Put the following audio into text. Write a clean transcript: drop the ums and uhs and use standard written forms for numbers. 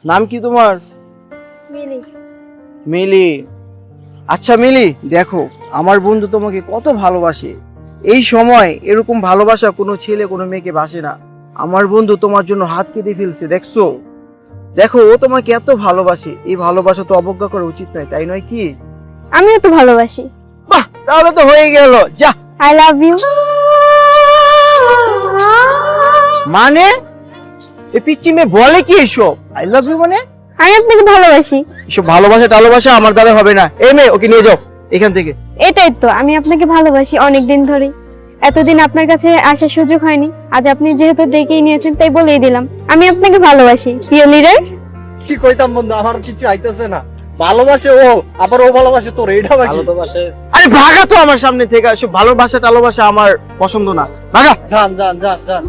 নাম কি তোমার? মিলি। মিলি। আচ্ছা মিলি, দেখো আমার বন্ধু তোমাকে কত ভালোবাসে। এই সময় এরকম ভালোবাসা কোনো ছেলে কোনো মেয়েকে বাসে না। আমার বন্ধু তোমার জন্য হাত কেটে ফেলছে, দেখছো? দেখো ও তোমাকে এত ভালোবাসে, এই ভালোবাসা তো অবজ্ঞা করা উচিত নয়, তাই নয় কি? আমিও তো ভালোবাসি। বাহ, তাহলে তো হয়ে গেল। যা। I love you. মানে এ পিচ্চি মেয়ে বলে কি এসব? আই লাভ ইউ মানে? আমি আপনাকে ভালোবাসি। এসব ভালোবাসা টালোবাসা আমার দ্বারা হবে না। এই মেয়ে, ওকে নিয়ে যাও এখান থেকে। এটাই তো, আমি আপনাকে ভালোবাসি অনেক দিন ধরে। এতদিন আপনার কাছে আসার সুযোগ হয়নি, আজ আপনি যেহেতু ডেকেই নিয়েছেন তাই বলেই দিলাম আমি আপনাকে ভালোবাসি। প্রিয় লিডার। কি কইতাম বন্ধু, আমার কিছু আইতেছে না। ভালোবাসে ও, আবার ও ভালোবাসে তোর, এইটা বাকি। ভালোবাসে। আরে ভাগা তো আমার সামনে থেকে। এসব ভালোবাসা টালোবাসা আমার পছন্দ না, ভাগা। যান যান যান যান।